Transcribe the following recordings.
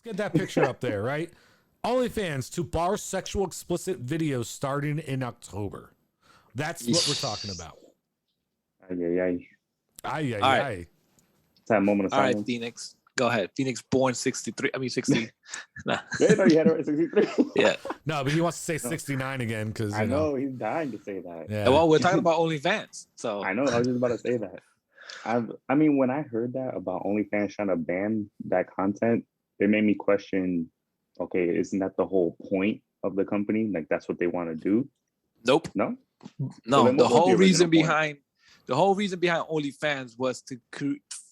Get that picture up there, right? OnlyFans to bar sexual explicit videos starting in October. That's what we're talking about. Ay. Ay. It's that moment of silence. All right, Phoenix. Go ahead. Phoenix born 63. I mean 60. Nah. Yeah, no, you had it right, 63. Yeah. No, but he wants to say 69 again because I know he's dying to say that. Yeah. Well, we're talking about OnlyFans. So I know. I was just about to say that. I mean, when I heard that about OnlyFans trying to ban that content, it made me question, okay, isn't that the whole point of the company? Like, that's what they want to do? nope. No? No, then the what was whole the reason original behind OnlyFans was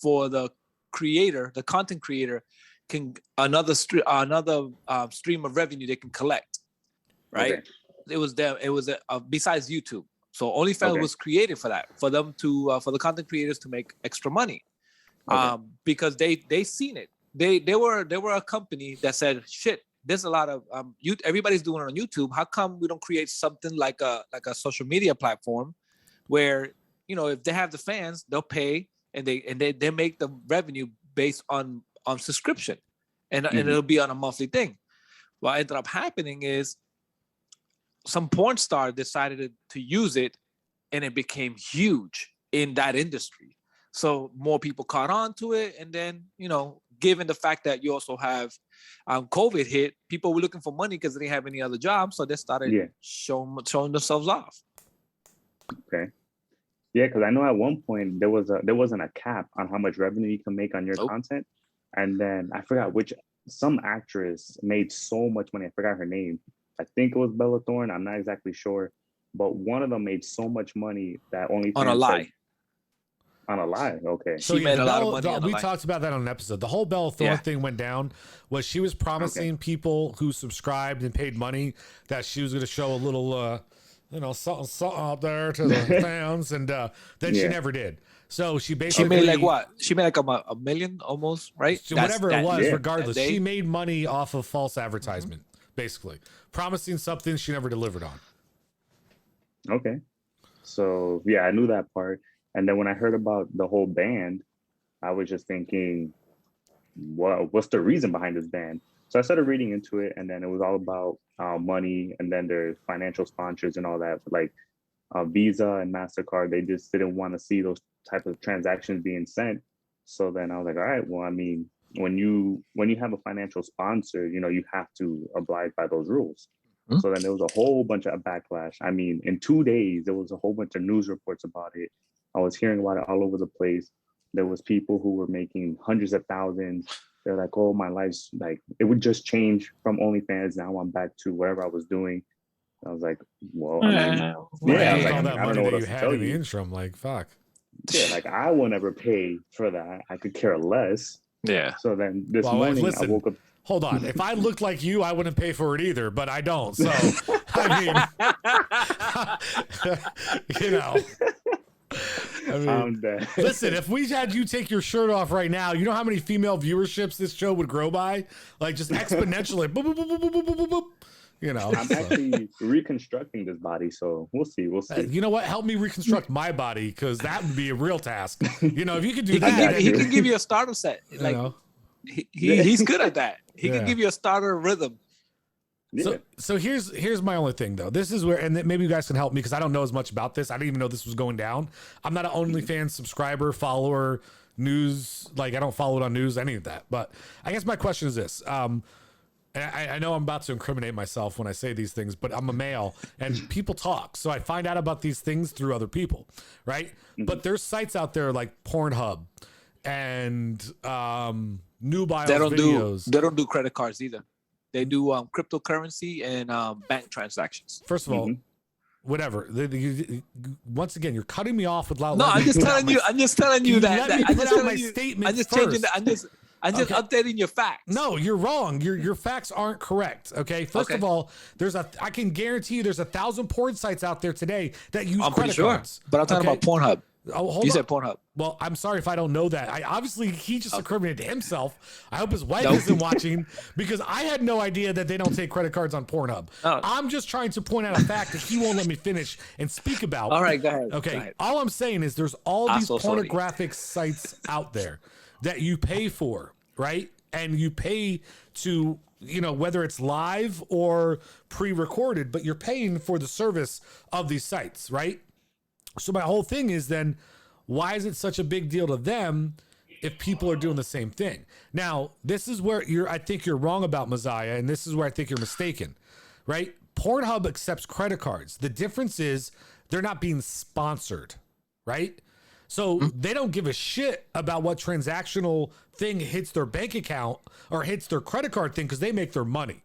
for the creator, the content creator, can another stream of revenue they can collect, right? Okay. It was them. It was besides YouTube. So OnlyFans was created for that, for them to for the content creators to make extra money, because they seen it. They were a company that said, shit, there's a lot of everybody's doing it on YouTube. How come we don't create something like a social media platform where, you know, if they have the fans, they'll pay and they make the revenue based on subscription, and it'll be on a monthly thing. What ended up happening is some porn star decided to use it, and it became huge in that industry. So more people caught on to it, and then, you know, given the fact that you also have COVID hit, people were looking for money because they didn't have any other jobs, so they started showing themselves off. Okay. Yeah, because I know at one point there wasn't a cap on how much revenue you can make on your content, and then I forgot some actress made so much money. I forgot her name. I think it was Bella Thorne. I'm not exactly sure, but one of them made so much money that only on a lie. On a lie, okay. So she made a lot of money. We talked about that on an episode. The whole Bella Thorne thing went down was she was promising people who subscribed and paid money that she was going to show a little, something out there to the fans, and then she never did. So she basically made like what? She made like a million almost, right? So whatever it was, regardless, she made money off of false advertisement, basically promising something she never delivered on. Okay, so yeah, I knew that part. And then when I heard about the whole ban, I was just thinking, what's the reason behind this ban? So I started reading into it, and then it was all about money, and then there's financial sponsors and all that. Like Visa and MasterCard, they just didn't want to see those type of transactions being sent. So then I was like, all right, well, I mean, when you have a financial sponsor, you know, you have to abide by those rules. Mm-hmm. So then there was a whole bunch of backlash. I mean, in 2 days, there was a whole bunch of news reports about it. I was hearing about it all over the place. There was people who were making hundreds of thousands. They're like, oh, my life's like, it would just change from OnlyFans. Now I'm back to whatever I was doing. I was like, well, I mean, I was like, I don't know what else to tell you. The interim, like, fuck. Yeah, like I will never pay for that. I could care less. Yeah. So then this morning I woke up. Hold on. If I looked like you, I wouldn't pay for it either, but I don't. So, I mean, you know. I mean, I'm dead. Listen, if we had you take your shirt off right now, you know how many female viewerships this show would grow by? Like just exponentially. Boop, boop, boop, boop, boop, boop, boop, boop. You know, I'm actually reconstructing this body, so we'll see. You know what? Help me reconstruct my body, because that would be a real task. You know, if you could do that, he can give you a starter set. Like he's good at that. He can give you a starter rhythm. Yeah. So here's my only thing though. This is where, and maybe you guys can help me because I don't know as much about this. I didn't even know this was going down. I'm not an OnlyFans subscriber, follower, news. Like I don't follow it on news, any of that. But I guess my question is this. And I know I'm about to incriminate myself when I say these things, but I'm a male and people talk. So I find out about these things through other people, right? Mm-hmm. But there's sites out there like Pornhub and Nubile's videos. They don't do credit cards either. They do cryptocurrency and bank transactions. First of all, whatever. Once again, you're cutting me off without. No, I'm just telling you. I'm just telling you that. I'm just telling you. Statement I'm just first. changing. I'm just updating your facts. No, you're wrong. Your facts aren't correct. Okay. First of all, I can guarantee you there's 1,000 porn sites out there today that use credit cards. But I'm talking about Pornhub. Oh, hold you on. said Pornhub. Well, I'm sorry if I don't know that. He just incriminated himself. I hope his wife isn't watching because I had no idea that they don't take credit cards on Pornhub. I'm just trying to point out a fact that he won't let me finish and speak about. All right, go ahead. Okay, go ahead. All I'm saying is there's all these pornographic sites out there that you pay for, right? and you pay to, whether it's live or pre-recorded, but you're paying for the service of these sites, right? So my whole thing is then, why is it such a big deal to them if people are doing the same thing? Now, this is where I think you're wrong about Messiah, and this is where I think you're mistaken, right? Pornhub accepts credit cards. The difference is they're not being sponsored, right? So they don't give a shit about what transactional thing hits their bank account or hits their credit card thing because they make their money.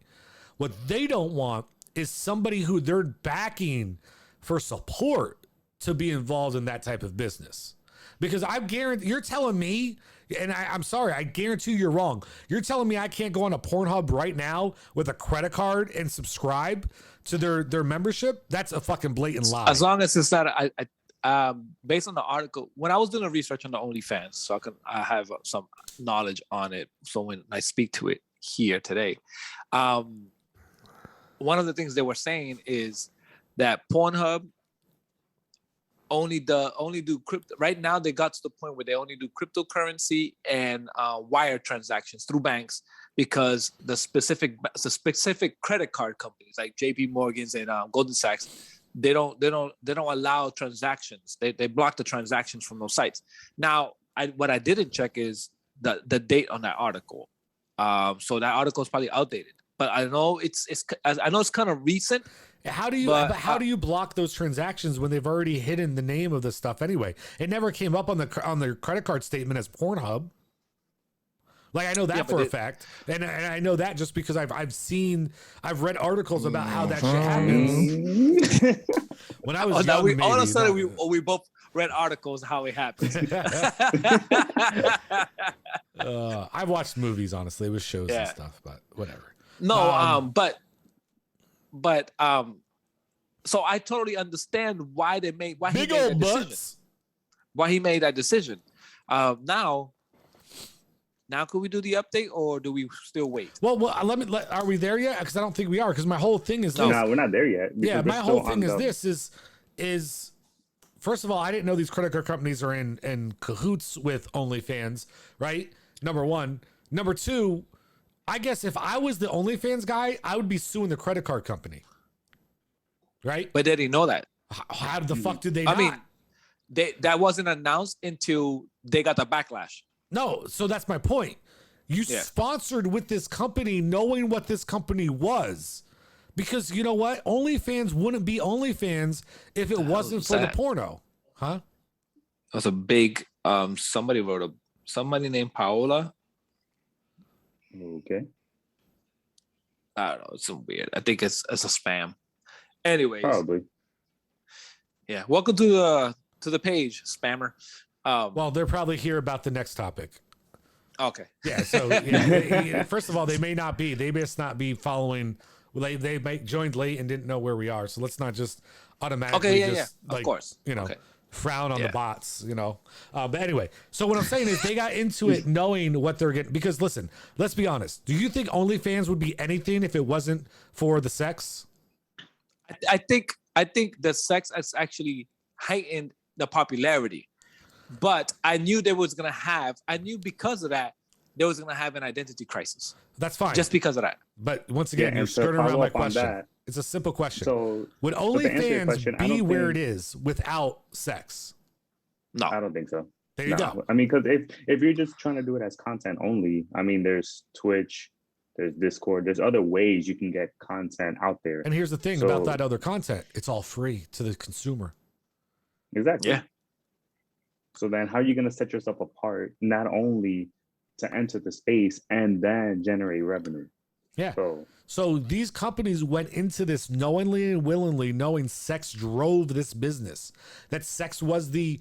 What they don't want is somebody who they're backing for support to be involved in that type of business. Because I guarantee you're telling me, and I'm sorry, I guarantee you're wrong. You're telling me I can't go on a Pornhub right now with a credit card and subscribe to their membership? That's a fucking blatant lie. As long as it's not, based on the article, when I was doing the research on the OnlyFans, so I have some knowledge on it. So when I speak to it here today, one of the things they were saying is that Pornhub only do crypto. Right now, they got to the point where they only do cryptocurrency and wire transactions through banks, because the specific credit card companies like JP Morgan's and Goldman Sachs, they don't allow transactions. They block the transactions from those sites. Now, what I didn't check is the date on that article. So that article is probably outdated. But I know it's kind of recent. How do you block those transactions when they've already hidden the name of the stuff anyway? It never came up on their credit card statement as Pornhub. Like, I know that for a fact, and I know that just because I've read articles about how that shit happens. When I was young, all of a sudden we both read articles how it happens. I've watched movies, honestly, with shows and stuff, but whatever. No, but so I totally understand why he made that decision. Why he made that decision. Now could we do the update, or do we still wait? Well, are we there yet? Because I don't think we are. Because my whole thing is no, we're not there yet. Yeah, my whole thing is first of all, I didn't know these credit card companies are in cahoots with OnlyFans, right? Number one. Number two, I guess if I was the OnlyFans guy, I would be suing the credit card company, right? But they didn't know that. How the fuck did they not? I mean, that wasn't announced until they got the backlash. No, so that's my point. You sponsored with this company knowing what this company was. Because you know what? OnlyFans wouldn't be OnlyFans if it wasn't for the porno. Huh? That was a big, somebody named Paola. Okay. I don't know. It's some weird. I think it's a spam. Anyways. Probably. Yeah. Welcome to the page, spammer. Well, they're probably here about the next topic. Okay. Yeah. So first of all, they may not be. They must not be following. They might joined late and didn't know where we are. So let's not just automatically of course. Frown on the bots. But anyway, so what I'm saying is they got into it knowing what they're getting. Because listen, let's be honest. Do you think OnlyFans would be anything if it wasn't for the sex? I think the sex has actually heightened the popularity. But I knew because of that, they was going to have an identity crisis. That's fine. Just because of that. But once again, you're skirting around my question. It's a simple question. So would OnlyFans be where it is without sex? No. I don't think so. There you go. I mean, because if you're just trying to do it as content only, I mean, there's Twitch, there's Discord, there's other ways you can get content out there. And here's the thing about that other content. It's all free to the consumer. Exactly. Yeah. So then how are you going to set yourself apart, not only to enter the space and then generate revenue? Yeah. So these companies went into this knowingly and willingly, knowing sex drove this business. That sex was the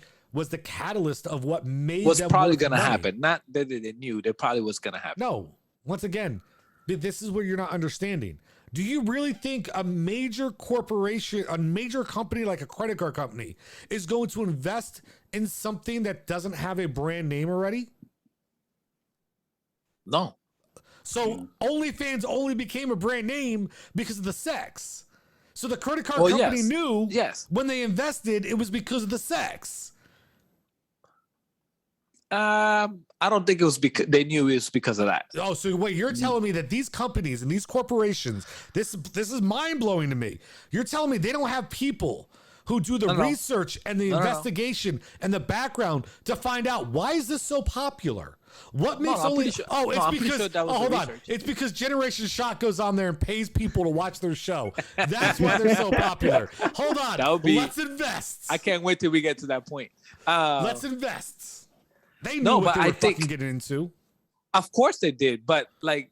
catalyst of what made was them probably going to happen. Not that they knew, they probably was going to happen. No. Once again, this is where you're not understanding. Do you really think a major corporation, a major company like a credit card company is going to invest in something that doesn't have a brand name already? No. So OnlyFans only became a brand name because of the sex. So the credit card company knew when they invested, it was because of the sex. I don't think it was because they knew it was because of that. Oh, so wait, you're telling me that these companies and these corporations, this is mind blowing to me. You're telling me they don't have people who do the research and the investigation and the background to find out why is this so popular? What makes Only? Sure. Oh, it's because. Sure hold on. It's because Generation Shock goes on there and pays people to watch their show. That's why they're so popular. Hold on. Let's invest. I can't wait till we get to that point. Let's invest. They knew what they were fucking getting into. Of course they did, but like,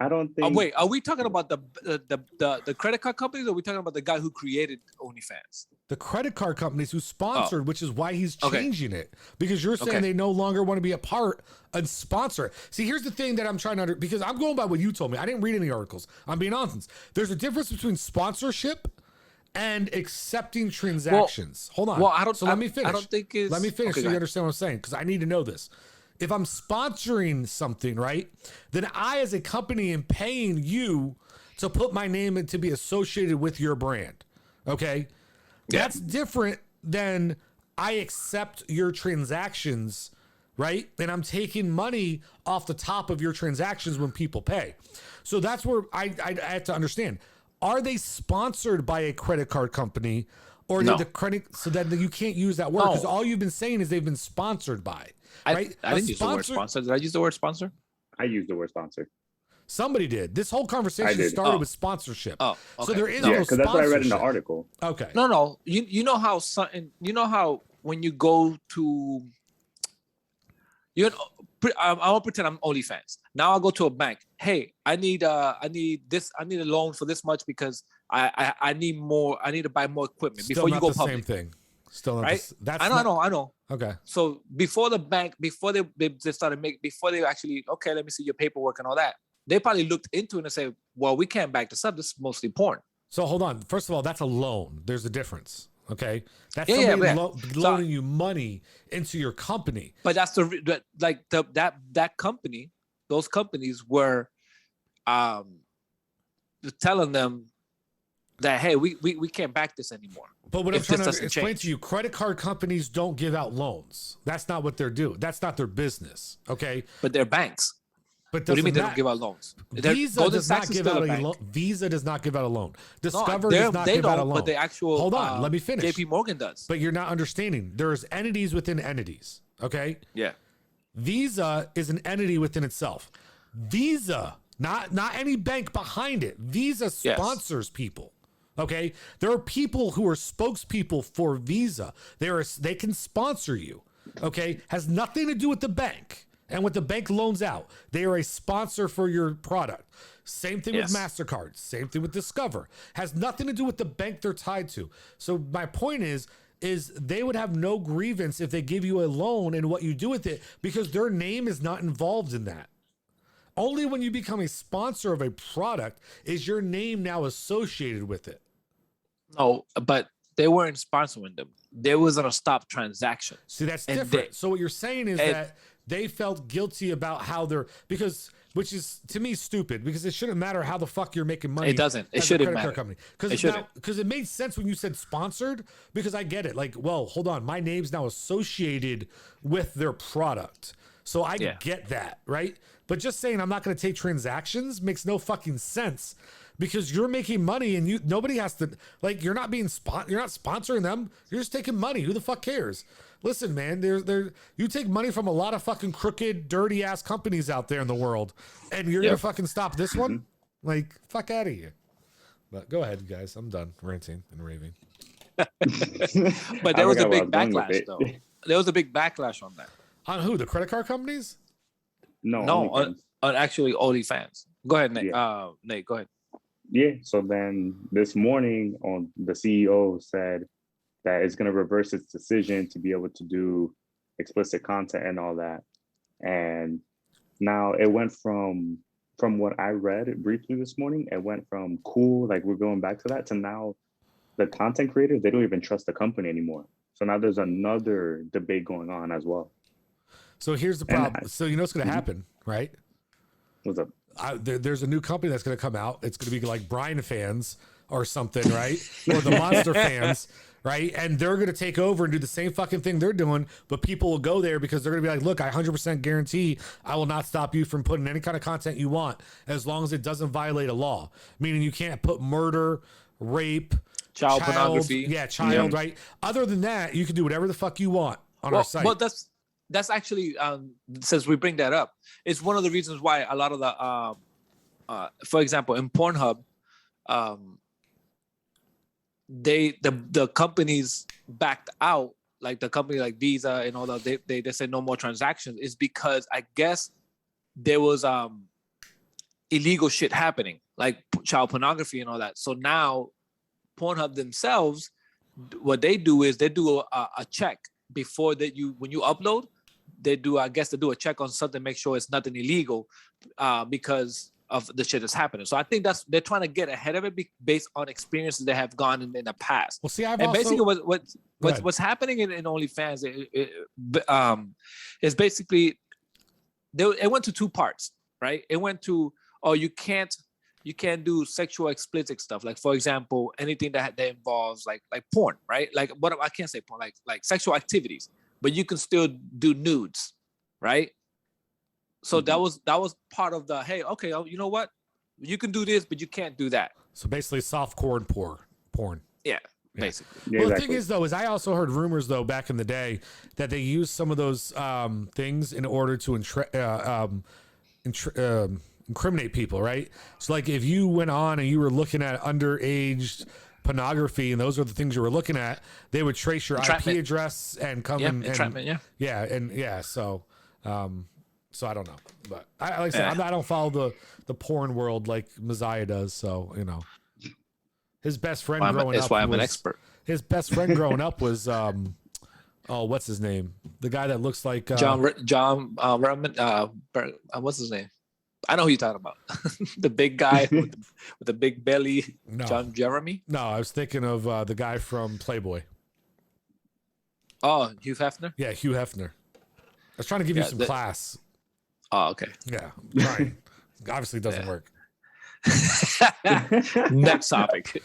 I don't think. Wait, are we talking about the credit card companies, or are we talking about the guy who created OnlyFans? The credit card companies who sponsored, which is why he's changing it. Because you're saying they no longer want to be a part and sponsor it. See, here's the thing that I'm trying to because I'm going by what you told me. I didn't read any articles. I'm being honest. There's a difference between sponsorship and accepting transactions. Hold on. Well, I don't. So let me finish. I don't think it's. Let me finish so you understand what I'm saying, because I need to know this. If I'm sponsoring something, right, then I, as a company, am paying you to put my name in to be associated with your brand. Okay, that's different than I accept your transactions, right? And I'm taking money off the top of your transactions when people pay. So that's where I have to understand. Are they sponsored by a credit card company, or did the credit? So that you can't use that word because all you've been saying is they've been sponsored by. Right? I didn't use the word sponsor. Did I use the word sponsor? I used the word sponsor. Somebody did. This whole conversation started with sponsorship. Oh, okay. So there is no sponsorship. Because that's what I read in the article. Okay. No. You know how when you go to I won't pretend I'm OnlyFans. Now I'll go to a bank. Hey, I need this. I need a loan for this much because I need more. I need to buy more equipment Still before you go the public. Same thing. Still not right? That's I know. Okay. So before the bank, before they started before they actually, okay, let me see your paperwork and all that, they probably looked into it and say, well, we can't back this up. This is mostly porn. So hold on. First of all, that's a loan. There's a difference. Okay. That's somebody loaning you money into your company. But that's that company, those companies were telling them that, hey, we can't back this anymore. But what I'm trying to explain to you, credit card companies don't give out loans. That's not what they're doing. That's not their business. Okay. But they're banks. But what do you mean they don't give out loans? Visa does not give out a loan. Visa does not give out a loan. Discover does not give out a loan. But the actual hold on, let me finish. JP Morgan does. But you're not understanding. There's entities within entities. Okay. Yeah. Visa is an entity within itself. Visa, not any bank behind it. Visa sponsors people. Okay, there are people who are spokespeople for Visa. They can sponsor you. Okay, has nothing to do with the bank and what the bank loans out. They are a sponsor for your product. Same thing with MasterCard. Same thing with Discover. Has nothing to do with the bank they're tied to. So my point is they would have no grievance if they give you a loan and what you do with it, because their name is not involved in that. Only when you become a sponsor of a product is your name now associated with it. No, but they weren't sponsoring them. There wasn't a stop transaction. See, that's different. So what you're saying is that they felt guilty about how they're, which is to me stupid, because it shouldn't matter how the fuck you're making money. It doesn't. It shouldn't matter. Because it made sense when you said sponsored, because I get it. Like, well, hold on. My name's now associated with their product. So I get that, right? But just saying I'm not going to take transactions makes no fucking sense, because you're making money and nobody has to, like, you're not sponsoring them. You're just taking money. Who the fuck cares? Listen, man, you take money from a lot of fucking crooked, dirty ass companies out there in the world, and you're going to fucking stop this one? Like, fuck out of here. But go ahead, guys. I'm done ranting and raving. But there was a big backlash, though. There was a big backlash on that. On who? The credit card companies? No, on actually OnlyFans. Go ahead, Nate. Nate, go ahead. Yeah. So then this morning, the CEO said that it's going to reverse its decision to be able to do explicit content and all that. And now it went from what I read briefly this morning, it went from cool, like we're going back to that, to now the content creators, they don't even trust the company anymore. So now there's another debate going on as well. So here's the problem. So you know what's going to happen, right? What's up? There's a new company that's going to come out. It's going to be like Brian Fans or something, right? Or the Monster Fans, right? And they're going to take over and do the same fucking thing they're doing, but people will go there because they're going to be like, look, I 100% guarantee I will not stop you from putting any kind of content you want as long as it doesn't violate a law. Meaning you can't put murder, rape, child pornography. Yeah, child, right? Other than that, you can do whatever the fuck you want on our site. Well, that's actually, since we bring that up, it's one of the reasons why a lot of the, for example, in Pornhub, the companies backed out, like the company like Visa and all that, they said no more transactions, is because I guess there was illegal shit happening, like child pornography and all that. So now Pornhub themselves, what they do is they do a check before that when you upload. They do a check on something, make sure it's nothing illegal, because of the shit that's happening. So I think they're trying to get ahead of it based on experiences they have gone in the past. Well, see, basically what's happening in OnlyFans is basically it went to two parts, right? It went to, you can't do sexual explicit stuff, like for example anything that involves like porn, right? Like what I can't say porn, like sexual activities, but you can still do nudes, right? So that was part of the, hey, okay, you know what? You can do this, but you can't do that. So basically softcore and porn. Yeah, basically. Yeah, well, exactly. The thing is, though, is I also heard rumors, though, back in the day that they used some of those things in order to incriminate people, right? So like if you went on and you were looking at underage pornography and those are the things you were looking at, they would trace your IP address and come in. Entrapment, So I don't know, but I don't follow the porn world like Messiah does. So his best friend growing up. That's why I'm an expert. His best friend growing up was what's his name? The guy that looks like John what's his name? I know who you're talking about. The big guy with the big belly. No. John Jeremy. No, I was thinking of the guy from Playboy. Oh, Hugh Hefner. Yeah, Hugh Hefner. I was trying to give you some class. Oh, okay. Yeah, right. Obviously, it doesn't work. Next topic.